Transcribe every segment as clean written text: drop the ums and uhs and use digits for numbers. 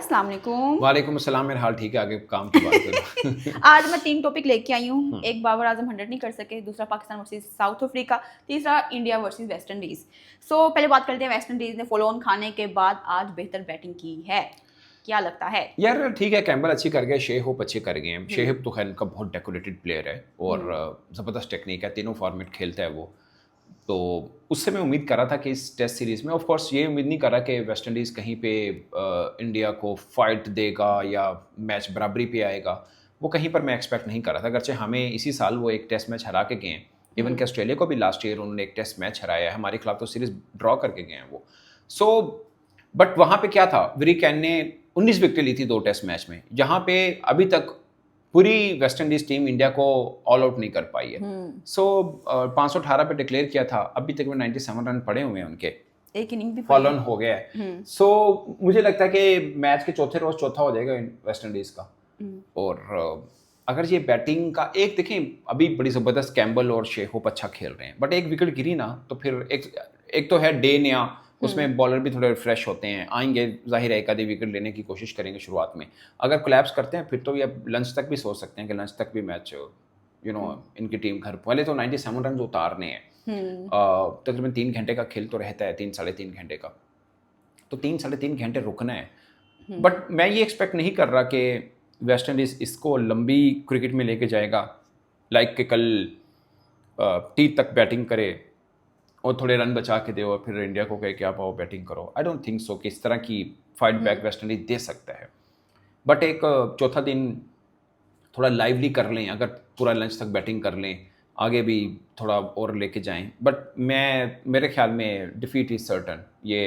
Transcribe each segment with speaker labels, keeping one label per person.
Speaker 1: अस्सलाम वालेकुम।
Speaker 2: वालेकुम अस्सलाम। मेरा हाल ठीक है, आगे काम की बात करो।
Speaker 1: आज मैं 3 टॉपिक लेके आई हूँ। एक बाबर आजम 100 नहीं कर सके, दूसरा पाकिस्तान वर्सेस साउथ अफ्रीका, तीसरा इंडिया वर्सेस वेस्ट इंडीज। पहले बात करते हैं, वेस्ट इंडीज ने फॉलो ऑन खाने के बाद आज बेहतर बैटिंग की है, क्या लगता है?
Speaker 2: यार ठीक है, कैम्बल अच्छी कर गए, शे होप अच्छे कर गए हैं। शे होप तो खैर इनका बहुत डेकोरेटेड प्लेयर है और ज़बरदस्त टेक्निक है, तीनों फॉर्मेट खेलता है वो। तो उससे मैं उम्मीद कर रहा था कि इस टेस्ट सीरीज़ में, ऑफ कोर्स ये उम्मीद नहीं कर रहा कि वेस्ट इंडीज़ कहीं पे इंडिया को फाइट देगा या मैच बराबरी पे आएगा। वो कहीं पर मैं एक्सपेक्ट नहीं कर रहा था, अगरचे हमें इसी साल वो एक टेस्ट मैच हरा के गए हैं। इवन कि ऑस्ट्रेलिया को भी लास्ट ईयर उन्होंने एक टेस्ट मैच हराया है, हमारे खिलाफ तो सीरीज़ ड्रॉ करके गए हैं वो। सो बट वहाँ पे क्या था, विरी कैन ने 19 विकेटें ली थी 2 टेस्ट मैच में, जहाँ पे अभी तक पूरी वेस्ट इंडीज टीम इंडिया को ऑल आउट नहीं कर पाई है। 518 पे डिक्लेयर किया था, अभी तक में 97 रन पड़े हुए हैं उनके,
Speaker 1: एक इनिंग भी
Speaker 2: फॉल ऑन हो गया है। सो मुझे लगता है कि मैच के चौथे रोज चौथा हो जाएगा वेस्ट इंडीज का। और अगर ये बैटिंग का एक देखें, अभी बड़ी ज़बरदस्त कैम्बल और शे होप अच्छा खेल रहे हैं, बट एक विकेट गिरी ना तो फिर एक तो है डे नया, उसमें बॉलर भी थोड़े फ्रेश होते हैं, आएंगे जाहिर है एक आधी विकेट लेने की कोशिश करेंगे शुरुआत में। अगर कोलैप्स करते हैं फिर तो ये लंच तक भी सोच सकते हैं कि लंच तक भी मैच इनकी टीम घर पहले तो 97 रन उतारने हैं। तकरीबन 3 घंटे का खेल तो रहता है, 3-3.5 घंटे का, तो 3-3.5 घंटे रुकना है। बट मैं ये एक्सपेक्ट नहीं कर रहा कि वेस्ट इंडीज़ इसको लंबी क्रिकेट में लेके जाएगा, लाइक कि कल टी तक बैटिंग करे और थोड़े रन बचा के दे और फिर इंडिया को कहे कि आप आओ बैटिंग करो। आई डोंट थिंक सो कि इस तरह की फाइट बैक वेस्ट इंडीज दे सकता है। बट एक चौथा दिन थोड़ा लाइवली कर लें, अगर पूरा लंच तक बैटिंग कर लें, आगे भी थोड़ा और लेके जाएं। बट मेरे ख्याल में डिफीट इज सर्टन, ये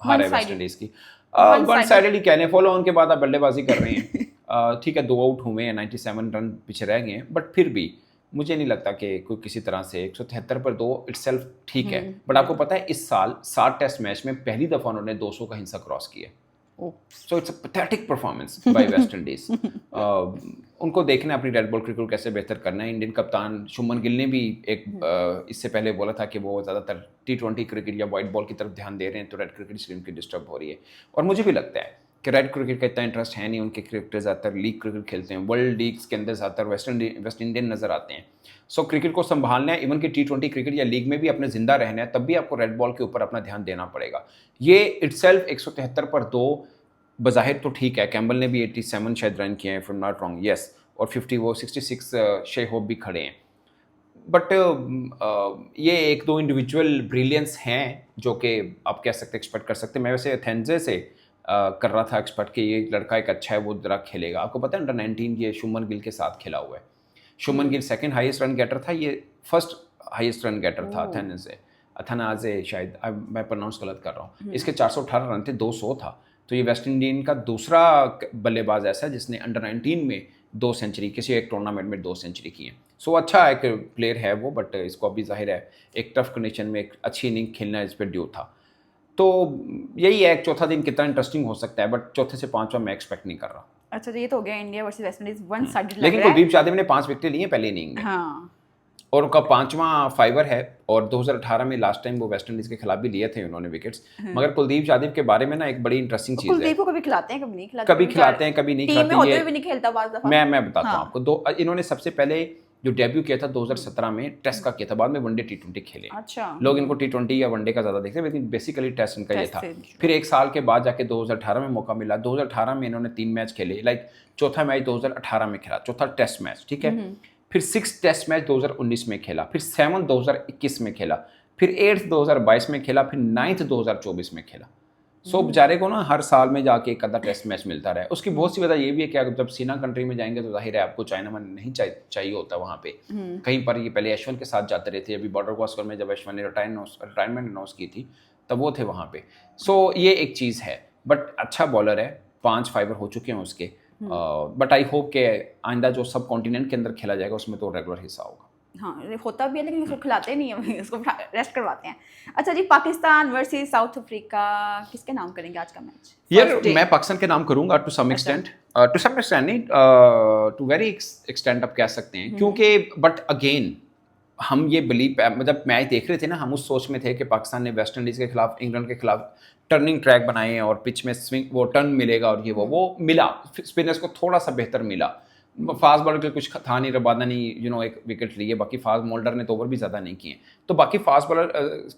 Speaker 2: हार है वेस्ट इंडीज़ की। वन साइडेडली कहने, फॉलो ऑन के बाद आप बल्लेबाजी कर रहे हैं। ठीक है, 2 आउट हुए हैं, 97 रन पीछे रह गए हैं, बट फिर भी मुझे नहीं लगता कि कोई किसी तरह से 173 पर 2 इटसेल्फ ठीक है। बट आपको पता है इस साल 7 टेस्ट मैच में पहली दफ़ा उन्होंने 200 का हिस्सा क्रॉस किया। So it's a pathetic performance by West Indies. उनको देखना अपनी रेड बॉल क्रिकेट कैसे बेहतर करना है। इंडियन कप्तान शुभमन गिल ने भी एक इससे पहले बोला था कि वो ज़्यादातर T20 क्रिकेट या वाइट बॉल की तरफ ध्यान दे रहे हैं, तो रेड क्रिकेट इसलिए उनकी डिस्टर्ब हो रही है। और मुझे भी लगता है कि रेड क्रिकेट का इतना इंटरेस्ट है नहीं, उनके क्रिकेटर ज़्यादातर लीग क्रिकेट खेलते हैं, वर्ल्ड लीग्स के अंदर ज़्यादातर वेस्ट इंडियन नज़र आते हैं। सो क्रिकेट को संभालना है, इवन कि T20 क्रिकेट या लीग में भी अपने जिंदा रहना है, तब भी आपको रेड बॉल के ऊपर अपना ध्यान देना पड़ेगा। ये इटसेल्फ 173 पर 2 बज़ाहिर तो ठीक है, कैम्बल ने भी 87 शायद रन किए हैं if I am not wrong, yes, और 50 वो 66 शे होप भी खड़े हैं। बट ये 1-2 इंडिविजुअल ब्रिलियंस हैं जो कि आप कह सकते एक्सपेक्ट कर सकते हैं। मैं वैसे एथेंजे से कर रहा था एक्सपेक्ट कि ये लड़का एक अच्छा है, वो जरा खेलेगा। आपको पता है अंडर 19 ये शुभमन गिल के साथ खेला हुआ है। Shubman Gill second highest run getter था, ये फर्स्ट हाईएस्ट रन गेटर था अथनाजे शायद, मैं प्रोनाउंस गलत कर रहा हूँ। इसके 418 रन थे, 200 था। तो ये वेस्ट इंडीज का दूसरा बल्लेबाज ऐसा है जिसने अंडर 19 में 2 सेंचुरी, किसी एक टूर्नामेंट में 2 सेंचुरी की है। सो अच्छा एक प्लेयर है वो, बट इसको अभी जाहिर है एक टफ कंडीशन में एक अच्छी इनिंग खेलना इस पर ड्यू था। तो यही है, एक चौथा दिन कितना इंटरेस्टिंग हो सकता है, बट चौथे से पांचवा मैं एक्सपेक्ट नहीं कर रहा।
Speaker 1: अच्छा, ये तो हो गया India versus West Indies one sided.
Speaker 2: लेकिन कुलदीप यादव ने 5 विकेटें ली हैं पहली इनिंग में।
Speaker 1: हाँ।
Speaker 2: और उनका 5वां फाइवर है, और 2018 में लास्ट टाइम वो वेस्ट इंडीज के खिलाफ भी लिए थे उन्होंने विकेट्स। मगर कुलदीप यादव के बारे में ना एक बड़ी इंटरेस्टिंग चीज़ है,
Speaker 1: कुलदीप को कभी खिलाते हैं कभी नहीं खिलाते,
Speaker 2: कभी खिलाते हैं कभी नहीं खिलाते,
Speaker 1: टीम में होते हुए भी नहीं खेलता बाज़ दफा।
Speaker 2: मैं बताता हूँ आपको। इन्होंने सबसे पहले जो डेब्यू किया था 2017 में टेस्ट का किया था, बाद में वनडे T20 खेले।
Speaker 1: अच्छा।
Speaker 2: लोग इनको T20 या वनडे का ज़्यादा देखते हैं, लेकिन बेसिकली टेस्ट इनका ये था। फिर 1 साल के बाद जाके 2018 में मौका मिला। 2018 में इन्होंने 3 मैच खेले, लाइक चौथा मैच 2018 में खेला, चौथा टेस्ट मैच, ठीक है। फिर 6 टेस्ट मैच 2019 में खेला, फिर 7 2021 में खेला, फिर 8 2022 में खेला, फिर 9 2024 में खेला। सो बेचारे को ना हर साल में जाके एक आधा टेस्ट मैच मिलता रहा है। उसकी बहुत सी वजह ये भी है कि जब सीना कंट्री में जाएंगे तो जाहिर है आपको चाइना में नहीं चाहिए होता वहाँ पे। कहीं पर ये पहले यशवंत के साथ जाते रहते, अभी बॉर्डर गावस्कर में जब यशवंत ने रिटायरमेंट अनाउंस की थी तब वो थे वहाँ पे। सो ये एक चीज़ है, बट अच्छा बॉलर है, 5 फाइवर हो चुके हैं उसके। बट आई होप के आइंदा जो सब कॉन्टिनेंट के अंदर खेला जाएगा उसमें तो रेगुलर हिस्सा होगा।
Speaker 1: हाँ, होता भी है, लेकिन इसको खिलाते नहीं है, इसको रेस्ट करवाते हैं। अच्छा जी, पाकिस्तान वर्सेस साउथ अफ्रीका, किसके नाम करेंगे आज का मैच?
Speaker 2: यार मैं पाकिस्तान के नाम करूंगा टू सम एक्सटेंट नहीं, टू वेरी एक्सटेंट आप कह सकते हैं, क्योंकि बट अगेन हम ये बिलीव, मतलब मैच देख रहे थे ना, हम उस सोच में थे कि पाकिस्तान ने वेस्ट इंडीज़ के खिलाफ, इंग्लैंड के खिलाफ टर्निंग ट्रैक बनाए और पिच में स्विंग, वो टर्न मिलेगा और ये वो मिला, स्पिनर्स को थोड़ा सा बेहतर मिला। फास्ट बॉलर के कुछ था नहीं, रबादा ने एक विकेट लिए, बाकी फास्ट मोल्डर ने तो ओवर भी ज़्यादा नहीं किए, तो बाकी फास्ट बॉलर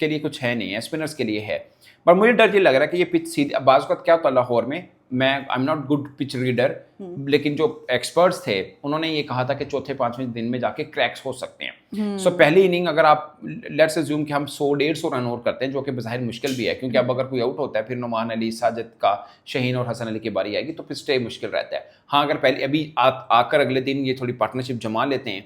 Speaker 2: के लिए कुछ है नहीं है, स्पिनर्स के लिए है। पर मुझे डर ये लग रहा है कि ये पिच सीधी, बाज़ वक्त क्या होता लाहौर में, मैं I am not good pitch reader, लेकिन जो एक्सपर्ट्स थे उन्होंने ये कहा था कि चौथे पांचवें दिन में जाके क्रैक्स हो सकते हैं। सो पहली इनिंग अगर आप लेट्स अज्यूम कि हम 100-150 रन और करते हैं, जो कि बज़ाहिर मुश्किल भी है, क्योंकि अब अगर कोई आउट होता है फिर नुमान अली, साजिद का, शहीन और हसन अली की बारी आएगी, तो फिर स्टे मुश्किल रहता है। हाँ, अगर पहले अभी आकर अगले दिन ये थोड़ी पार्टनरशिप जमा लेते हैं,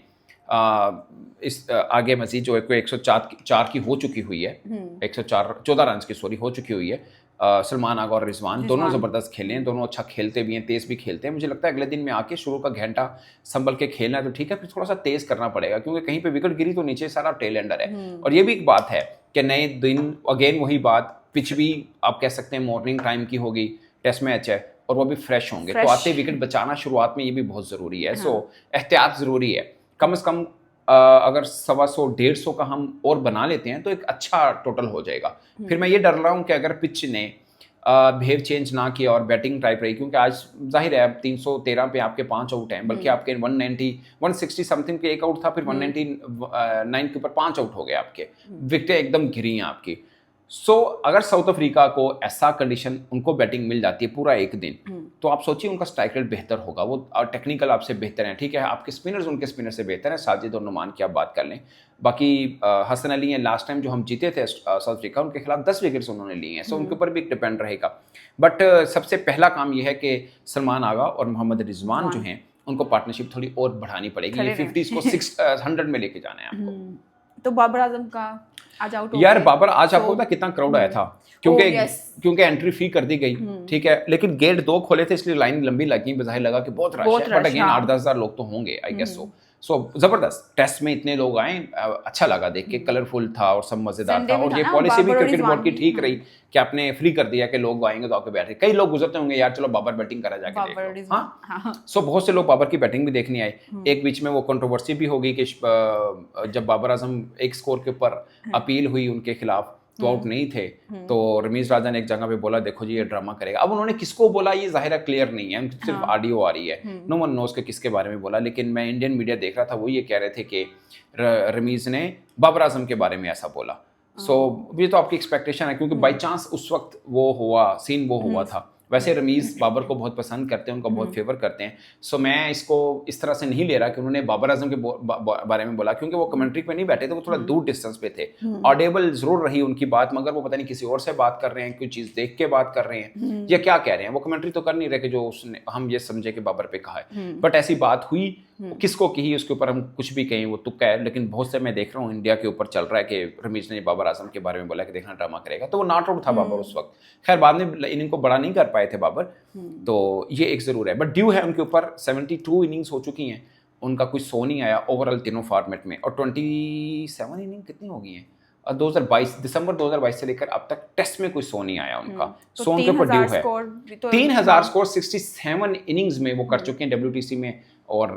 Speaker 2: इस आगे मजीद जो है कोई 104 की हो चुकी हुई है, 14 रन की सॉरी हो चुकी हुई है। सलमान आगा और रिजवान दोनों ज़बरदस्त खेले हैं, दोनों अच्छा खेलते भी हैं, तेज़ भी खेलते हैं। मुझे लगता है अगले दिन में आके शुरू का घंटा संभल के खेलना है तो ठीक है, फिर थोड़ा सा तेज़ करना पड़ेगा, क्योंकि कहीं पे विकेट गिरी तो नीचे सारा टेल एंडर है। और ये भी एक बात है कि नए दिन, अगेन वही बात, पिच भी आप कह सकते हैं मॉर्निंग टाइम की होगी, टेस्ट मैच है और वो भी फ्रेश होंगे, तो आते विकेट बचाना शुरुआत में ये भी बहुत ज़रूरी है। सो एहतियात ज़रूरी है, कम से कम अगर 125-150 का हम और बना लेते हैं तो एक अच्छा टोटल हो जाएगा। फिर मैं ये डर रहा हूँ कि अगर पिच ने बिहेव चेंज ना किया और बैटिंग टाइप रही, क्योंकि आज जाहिर है अब 313 पे आपके 5 आउट हैं, बल्कि आपके 160 समथिंग पे एक आउट था, फिर 199 के ऊपर 5 आउट हो गए आपके, विकेटें एकदम गिरी हैं आपकी। सो अगर साउथ अफ्रीका को ऐसा कंडीशन, उनको बैटिंग मिल जाती है पूरा एक दिन, तो आप सोचिए उनका स्ट्राइक रेट बेहतर होगा, वो टेक्निकल आपसे बेहतर है, ठीक है, आपके स्पिनर्स उनके स्पिनर से बेहतर हैं, साजिद और नुमान की आप बात कर लें। बाकी हसन अली हैं, लास्ट टाइम जो हम जीते थे साउथ अफ्रीका, उनके खिलाफ 10 विकेट्स उन्होंने लिए हैं, सो उनके ऊपर भी डिपेंड रहेगा। बट सबसे पहला काम यह है कि सलमान आगा और मोहम्मद रिजवान जो हैं उनको पार्टनरशिप थोड़ी और बढ़ानी पड़ेगी, ये 50 को 600 में लेके जाना है आपको।
Speaker 1: तो बाबर आजम का आज आउट
Speaker 2: यार, बाबर आज आपको पता कितना क्राउड आया था, क्योंकि एंट्री फी कर दी गई, ठीक है, लेकिन गेट 2 खोले थे इसलिए लाइन लंबी लगी, बज़ाहिर लगा कि बहुत रश है, बट अगेन 8-10 हज़ार लोग तो होंगे आई गेस। सो जबरदस्त टेस्ट में इतने लोग आए, अच्छा लगा देख के, कलरफुल था और सब मजेदार था। और ये पॉलिसी भी क्रिकेट बोर्ड की ठीक रही कि आपने फ्री कर दिया कि लोग आएंगे तो आके बैठे, कई लोग गुजरते होंगे यार चलो बाबर बैटिंग करा जाके देख लो। हाँ, सो बहुत से लोग बाबर की बैटिंग भी देखने आए। एक बीच में वो कंट्रोवर्सी भी हो गई कि जब बाबर आजम एक स्कोर के ऊपर अपील हुई उनके खिलाफ, तो आउट नहीं थे, तो रमीज राजा ने एक जगह पे बोला देखो जी ये ड्रामा करेगा। अब उन्होंने किसको बोला ये ज़ाहिर क्लियर नहीं है, सिर्फ ऑडियो आ रही है, नो वन नोज के किसके बारे में बोला। लेकिन मैं इंडियन मीडिया देख रहा था, वो ये कह रहे थे कि रमीज ने बाबर आजम के बारे में ऐसा बोला। सो ये तो आपकी एक्सपेक्टेशन है, क्योंकि बाई चांस उस वक्त वो हुआ सीन, वो हुआ था। वैसे रमीज बाबर को बहुत पसंद करते हैं, उनका बहुत फेवर करते हैं। सो मैं इसको इस तरह से नहीं ले रहा कि उन्होंने बाबर आजम के बारे में बोला, क्योंकि वो कमेंट्री पे नहीं बैठे थे, वो थोड़ा दूर डिस्टेंस पे थे। ऑडिबल जरूर रही उनकी बात, मगर वो पता नहीं किसी और से बात कर रहे हैं, कोई चीज़ देख के बात कर रहे हैं या क्या कह रहे हैं। वो कमेंट्री तो कर नहीं रहे कि जो उसने हम ये समझे कि बाबर पे कहा है, बट ऐसी बात हुई, किसको कही उसके ऊपर हम कुछ भी कहें वो तुक्का है। लेकिन बहुत से मैं देख रहा हूँ इंडिया के ऊपर चल रहा है कि रमीज ने बाबर आजम के बारे में बोला कि देखना ड्रामा करेगा, तो वो नॉट आउट था बाबर उस वक्त। खैर बाद में इनिंग को बड़ा नहीं कर पाए थे बाबर, तो ये एक जरूर है। बट ड्यू है उनके ऊपर, 72 इनिंग्स हो चुकी हैं, उनका कोई शो नहीं आया ओवरऑल तीनों फॉर्मेट में, और 27 इनिंग कितनी हो गई हैं 2022 दिसंबर 2022 से लेकर अब तक टेस्ट में कोई शो नहीं आया उनका।
Speaker 1: तो
Speaker 2: सो उनके ऊपर ड्यू है 3000 स्कोर 67 इनिंग्स में वो कर चुके हैं WTC में, और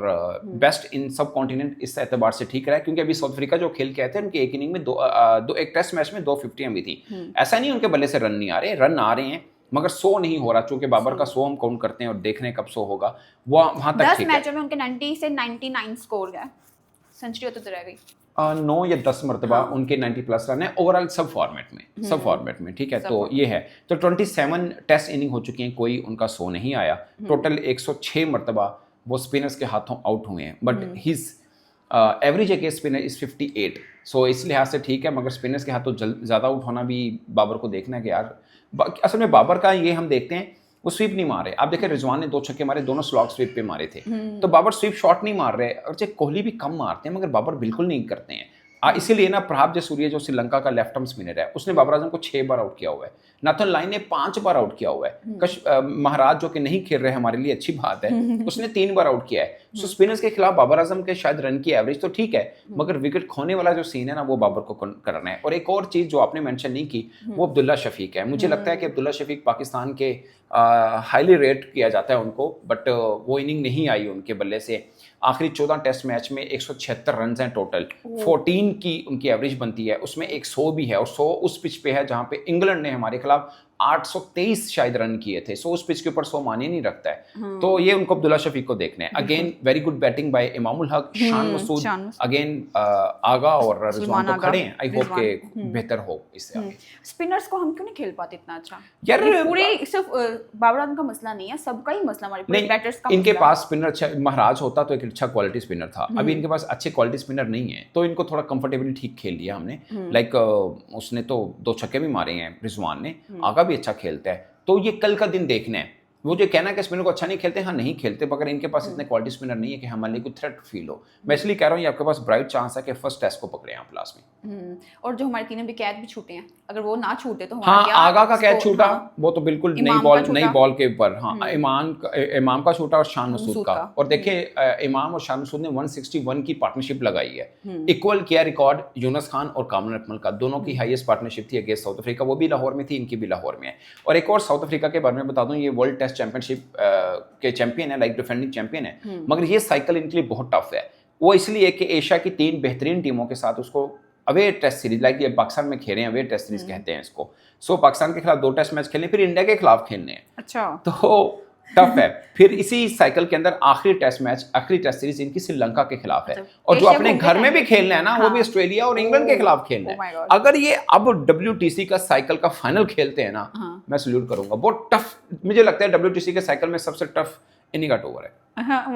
Speaker 2: बेस्ट इन सब कॉन्टिनेंट इस एतबार से ठीक रहा है, क्योंकि अभी साउथ अफ्रीका जो खेल के आए थे उनकी एक इनिंग में एक टेस्ट मैच में 250 भी थी। ऐसा नहीं उनके बल्ले से रन नहीं आ रहे, रन आ रहे हैं, मगर शो नहीं हो रहा, चूंकि बाबर का शो हम काउंट करते हैं और देखने कब शो होगा वो वहां तक ठीक है।
Speaker 1: 10 मैचों में उनके 90 से 99 स्कोर गया, सेंचुरी तो रह गई
Speaker 2: 9 या 10 मरतबा उनके 90 प्लस रन है ओवरऑल सब फॉर्मेट में, ठीक है। तो ये है, तो 27 टेस्ट इनिंग हो चुकी हैं, कोई उनका शो नहीं आया। टोटल 106 मरतबा वो स्पिनर्स के हाथों आउट हुए हैं, but his average against spinner is 58। सो इस लिहाज से ठीक है, मगर स्पिनर्स के हाथों ज़्यादा आउट होना भी बाबर को देखना है कि यार, असल में बाबर का ये हम देखते हैं वो स्वीप नहीं मार रहे। आप देखें रिजवान ने 2 छक्के मारे, दोनों स्लॉग स्वीप पे मारे थे, तो बाबर स्वीप शॉट नहीं मार रहे। और कोहली भी कम मारते हैं, मगर बाबर बिल्कुल नहीं करते हैं। इसीलिए ना प्रभाव जयसूर्या जो श्रीलंका का लेफ्ट आर्म स्पिनर है, उसने बाबर आजम को 6 बार आउट किया हुआ है। नाथन लाइन ने 5 बार आउट किया हुआ है। महाराज जो कि नहीं खेल रहे हमारे लिए अच्छी बात है, उसने 3 बार आउट किया है। सो स्पिनर्स के खिलाफ बाबर आजम के शायद रन की एवरेज तो ठीक है, मगर विकेट खोने वाला जो सीन है ना, वो बाबर को करना है। और एक और चीज़ जो आपने मेंशन नहीं की, वो अब्दुल्ला शफीक है। मुझे लगता है कि अब्दुल्ला शफीक पाकिस्तान के हाईली रेट किया जाता है उनको, बट वो इनिंग नहीं आई उनके बल्ले से। आखिरी 14 टेस्ट मैच में 176 रन हैं टोटल, 14 की उनकी एवरेज बनती है, उसमें एक 100 भी है, और 100 उस पिच पे है जहाँ पे इंग्लैंड ने हमारे खिलाफ 823 शायद रन किए थे। सो उस पिच के ऊपर 100 माने नहीं रखता है। तो ये उनको अब्दुल्ला शफीक को देखने हैं। Again very good batting by Imam-ul Haq, Shan Masood, again आगा और रिजवान तो खड़े हैं। आई होप के बेहतर हो इससे आगे।
Speaker 1: स्पिनर्स को हम क्यों नहीं खेल पाते इतना अच्छा
Speaker 2: यार?
Speaker 1: पूरे सिर्फ बाबर आजम का मसला नहीं है, सबका ही मसला, हमारे पूरे बैटर्स का।
Speaker 2: इनके पास स्पिनर अच्छा, महाराज होता तो एक अच्छा क्वालिटी स्पिनर था। अभी इनके पास अच्छे क्वालिटी स्पिनर नहीं है, तो इनको थोड़ा कंफर्टेबली ठीक खेल लिया हमने। लाइक उसने तो 2 छक्के भी मारे हैं रिजवान ने, आगा भी अच्छा खेलता है। तो ये कल का दिन देखना है। वो जो कहना है कि स्पिनर को अच्छा नहीं खेलते, हाँ नहीं खेलते, मगर इनके पास इतने क्वालिटी स्पिनर नहीं है कि हमारे लिए कोई थ्रेट फील हो। मैं इसलिए कह रहा हूँ ये आपके पास ब्राइट चांस है कि फर्स्ट टेस्ट को पकड़े आप लास्ट में।
Speaker 1: और जो हमारे 3 भी कैच भी छूटे हैं, अगर वो ना छूटे तो
Speaker 2: हाँ, आगा का कैच छूटा, वो तो बिल्कुल नई बॉल के ऊपर। हाँ, इमाम का छूटा और शान मसूद का। और देखिए इमाम और शान मसूद ने 161 की पार्टनरशिप लगाई है, इक्वल किया रिकॉर्ड यूनुस खान और कामरान अकमल का। दोनों की हाईएस्ट पार्टनरशिप थी अगेंस्ट साउथ अफ्रीका, वो भी लाहौर में थी, इनकी भी लाहौर में है। और एक और साउथ अफ्रीका के बारे में बता दूं, ये वर्ल्ड टेस्ट चैंपियनशिप के चैंपियन है, लाइक डिफेंडिंग चैंपियन है, मगर ये साइकिल इनके लिए बहुत टफ है। वो इसलिए कि एशिया की 3 बेहतरीन टीमों के साथ उसको अवे टेस्ट सीरीज, लाइक ये पाकिस्तान में खेले हैं, अवे टेस्ट सीरीज कहते हैं इसको। सो पाकिस्तान के खिलाफ 2 टेस्ट मैच खेलने, फिर इंडिया के खिलाफ खेलने हैं।
Speaker 1: अच्छा,
Speaker 2: तो टफ है। फिर इसी साइकिल के अंदर आखिरी टेस्ट मैच, आखिरी टेस्ट सीरीज इनकी श्रीलंका के खिलाफ है। और जो अपने घर में भी खेलना है ना, वो भी ऑस्ट्रेलिया और इंग्लैंड के खिलाफ खेलना है। अगर ये अब WTC का साइकिल का फाइनल खेलते हैं ना, मैं सैल्यूट करूंगा। बहुत टफ मुझे लगता है, WTC के साइकिल में सबसे टफ इन्हीं का टूर है।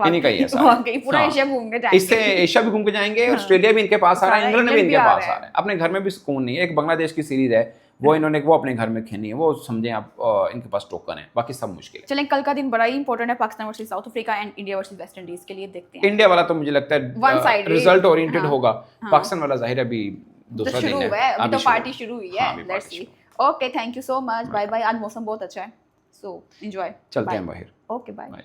Speaker 2: इन्हीं का ही है
Speaker 1: पूरा एशिया घूम के जाएंगे।
Speaker 2: इससे एशिया भी घूम के जाएंगे, ऑस्ट्रेलिया भी इनके पास आ रहा है, इंग्लैंड भी इनके पास आ रहा है। अपने घर में भी सुकून नहीं है। एक बांग्लादेश की सीरीज है, वो इन्होंने वो अपने घर में खेलनी है, वो समझें आप, इनके पास टोकन है, बाकी सब मुश्किल है।
Speaker 1: चलें, कल का दिन बड़ा ही इंपॉर्टेंट है, Pakistan versus south Africa and India versus West Indies के लिए। देखते हैं
Speaker 2: इंडिया वाला तो मुझे लगता है रिजल्ट ओरिएंटेड होगा। पाकिस्तान वाला जाहिर है अभी दूसरा दिन है,
Speaker 1: अभी तो पार्टी शुरू हुई है। Let's see. Okay, thank you so much, bye bye. आज मौसम बहुत अच्छा है, सो एंजॉय।
Speaker 2: चलते हैं बाहर।
Speaker 1: Okay, bye.